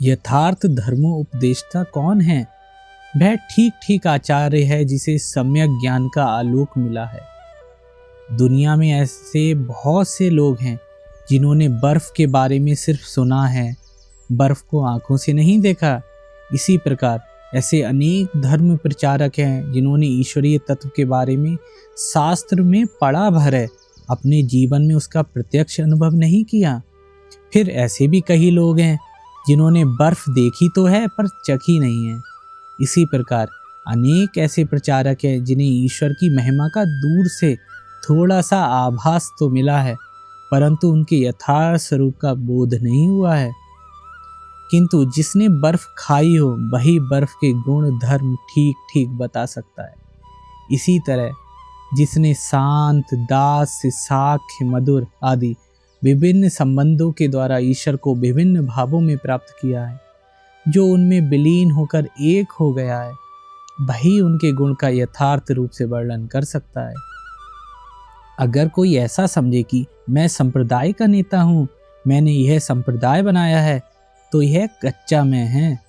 यथार्थ धर्मोपदेष्टा कौन है? वह ठीक ठीक आचार्य है जिसे सम्यक ज्ञान का आलोक मिला है। दुनिया में ऐसे बहुत से लोग हैं जिन्होंने बर्फ के बारे में सिर्फ सुना है, बर्फ को आंखों से नहीं देखा। इसी प्रकार ऐसे अनेक धर्म प्रचारक हैं जिन्होंने ईश्वरीय तत्व के बारे में शास्त्र में पढ़ा भर है, अपने जीवन में उसका प्रत्यक्ष अनुभव नहीं किया। फिर ऐसे भी कई लोग हैं जिन्होंने बर्फ देखी तो है पर चखी नहीं है। इसी प्रकार अनेक ऐसे प्रचारक हैं जिन्हें ईश्वर की महिमा का दूर से थोड़ा सा आभास तो मिला है, परंतु उनके यथार्थ स्वरूप का बोध नहीं हुआ है। किंतु जिसने बर्फ खाई हो वही बर्फ के गुण धर्म ठीक ठीक बता सकता है। इसी तरह जिसने शांत, दास, साख्य, मधुर आदि विभिन्न संबंधों के द्वारा ईश्वर को विभिन्न भावों में प्राप्त किया है, जो उनमें विलीन होकर एक हो गया है, वही उनके गुण का यथार्थ रूप से वर्णन कर सकता है। अगर कोई ऐसा समझे कि मैं संप्रदाय का नेता हूँ, मैंने यह संप्रदाय बनाया है, तो यह कच्चा मैं है।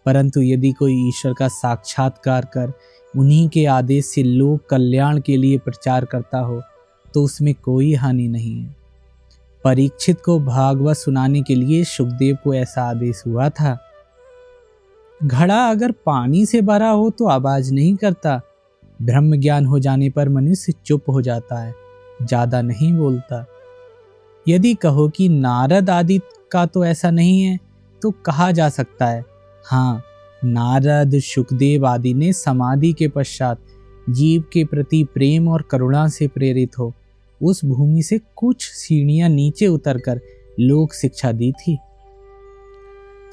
परंतु यदि कोई ईश्वर का साक्षात्कार कर उन्हीं के आदेश से लोक कल्याण के लिए प्रचार करता हो तो उसमें कोई हानि नहीं है। परीक्षित को भागवत सुनाने के लिए सुखदेव को ऐसा आदेश हुआ था। घड़ा अगर पानी से भरा हो तो आवाज नहीं करता। ब्रह्म ज्ञान हो जाने पर मनुष्य चुप हो जाता है, ज्यादा नहीं बोलता। यदि कहो कि नारद आदि का तो ऐसा नहीं है, तो कहा जा सकता है, हाँ, नारद, सुखदेव आदि ने समाधि के पश्चात जीव के प्रति प्रेम और करुणा से प्रेरित हो उस भूमि से कुछ सीढ़ियां नीचे उतरकर लोक शिक्षा दी थी।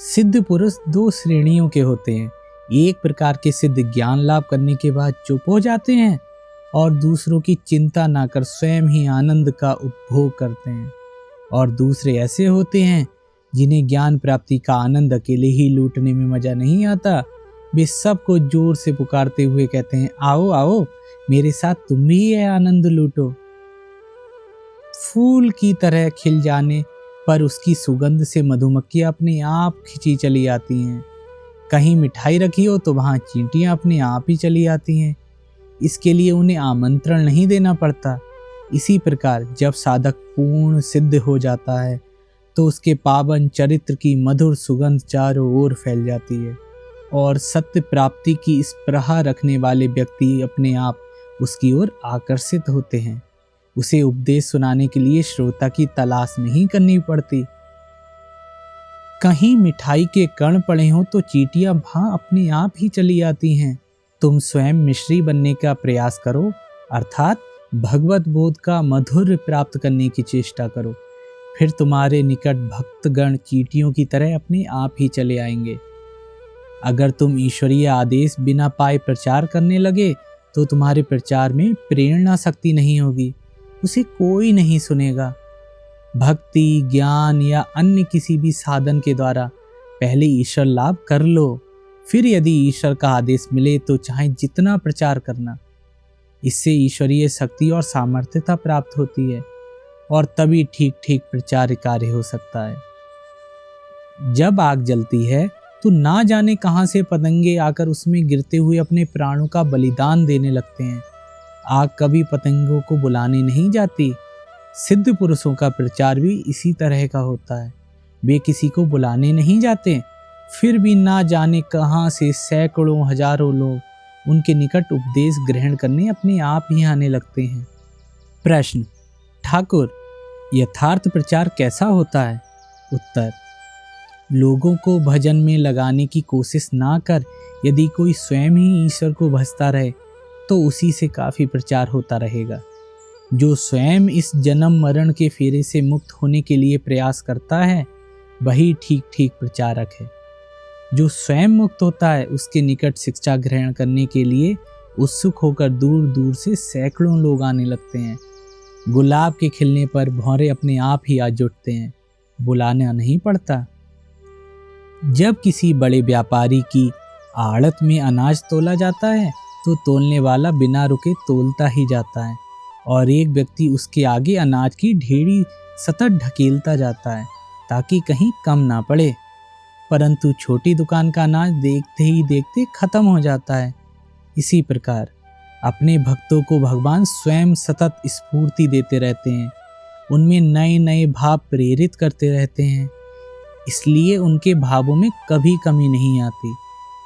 सिद्ध पुरुष दो श्रेणियों के होते हैं। एक प्रकार के सिद्ध ज्ञान लाभ करने के बाद चुप हो जाते हैं और दूसरों की चिंता ना कर स्वयं ही आनंद का उपभोग करते हैं। और दूसरे ऐसे होते हैं जिन्हें ज्ञान प्राप्ति का आनंद अकेले ही लूटने में मजा नहीं आता। वे सबको जोर से पुकारते हुए कहते हैं, आओ आओ, मेरे साथ तुम भी यह आनंद लूटो। फूल की तरह खिल जाने पर उसकी सुगंध से मधुमक्खियां अपने आप खिंची चली आती हैं। कहीं मिठाई रखी हो तो वहां चींटियां अपने आप ही चली आती हैं। इसके लिए उन्हें आमंत्रण नहीं देना पड़ता। इसी प्रकार जब साधक पूर्ण सिद्ध हो जाता है तो उसके पावन चरित्र की मधुर सुगंध चारों ओर फैल जाती है और सत्य प्राप्ति की स्पृहा रखने वाले व्यक्ति अपने आप उसकी ओर आकर्षित होते हैं। उसे उपदेश सुनाने के लिए श्रोता की तलाश नहीं करनी पड़ती। कहीं मिठाई के कण पड़े हों तो चींटियां वहां अपने आप ही चली आती हैं। तुम स्वयं मिश्री बनने का प्रयास करो, अर्थात भगवत बोध का मधुर प्राप्त करने की चेष्टा करो। फिर तुम्हारे निकट भक्तगण चींटियों की तरह अपने आप ही चले आएंगे। अगर तुम ईश्वरीय आदेश बिना पाए प्रचार करने लगे तो तुम्हारे प्रचार में प्रेरणा शक्ति नहीं होगी, उसे कोई नहीं सुनेगा। भक्ति, ज्ञान या अन्य किसी भी साधन के द्वारा पहले ईश्वर लाभ कर लो, फिर यदि ईश्वर का आदेश मिले तो चाहे जितना प्रचार करना। इससे ईश्वरीय शक्ति और सामर्थ्यता प्राप्त होती है और तभी ठीक ठीक प्रचार कार्य हो सकता है। जब आग जलती है तो ना जाने कहां से पतंगे आकर उसमें गिरते हुए अपने प्राणों का बलिदान देने लगते हैं। आग कभी पतंगों को बुलाने नहीं जाती। सिद्ध पुरुषों का प्रचार भी इसी तरह का होता है। वे किसी को बुलाने नहीं जाते, फिर भी ना जाने कहां से सैकड़ों हजारों लोग उनके निकट उपदेश ग्रहण करने अपने आप ही आने लगते हैं। प्रश्न: ठाकुर, यथार्थ प्रचार कैसा होता है? उत्तर: लोगों को भजन में लगाने की कोशिश ना कर यदि कोई स्वयं ही ईश्वर को भजता रहे तो उसी से काफी प्रचार होता रहेगा। जो स्वयं इस जन्म मरण के फेरे से मुक्त होने के लिए प्रयास करता है वही ठीक ठीक प्रचारक है। जो स्वयं मुक्त होता है उसके निकट शिक्षा ग्रहण करने के लिए उत्सुक होकर दूर दूर से सैकड़ों लोग आने लगते हैं। गुलाब के खिलने पर भौरे अपने आप ही आ जुटते हैं, बुलाना नहीं पड़ता। जब किसी बड़े व्यापारी की आड़त में अनाज तोला जाता है तो तोलने वाला बिना रुके तोलता ही जाता है और एक व्यक्ति उसके आगे अनाज की ढेरी सतत ढकेलता जाता है ताकि कहीं कम ना पड़े। परंतु छोटी दुकान का अनाज देखते ही देखते खत्म हो जाता है। इसी प्रकार अपने भक्तों को भगवान स्वयं सतत स्फूर्ति देते रहते हैं, उनमें नए नए भाव प्रेरित करते रहते हैं, इसलिए उनके भावों में कभी कमी नहीं आती।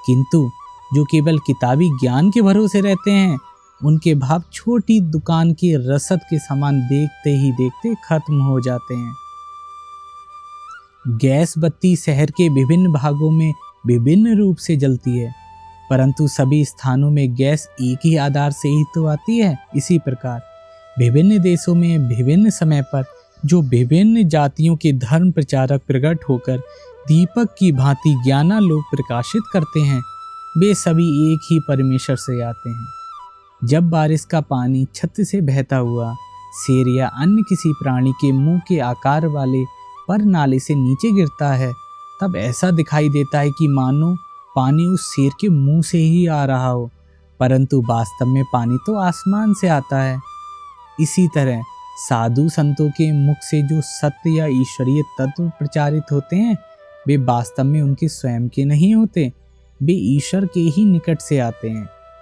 किंतु जो केवल किताबी ज्ञान के भरोसे रहते हैं, उनके भाव छोटी दुकान की रसद के समान देखते ही देखते खत्म हो जाते हैं। गैस बत्ती शहर के विभिन्न भागों में विभिन्न रूप से जलती है, परंतु सभी स्थानों में गैस एक ही आधार से ही तो आती है। इसी प्रकार विभिन्न देशों में विभिन्न समय पर जो विभिन्न जातियों के धर्म प्रचारक प्रकट होकर दीपक की भांति ज्ञानालोक प्रकाशित करते हैं, वे सभी एक ही परमेश्वर से आते हैं। जब बारिश का पानी छत से बहता हुआ शेर या अन्य किसी प्राणी के मुंह के आकार वाले पर नाले से नीचे गिरता है, तब ऐसा दिखाई देता है कि मानो पानी उस शेर के मुंह से ही आ रहा हो, परंतु वास्तव में पानी तो आसमान से आता है। इसी तरह साधु संतों के मुख से जो सत्य या ईश्वरीय तत्व प्रचारित होते हैं, वे वास्तव में उनके स्वयं के नहीं होते, वे ईश्वर के ही निकट से आते हैं।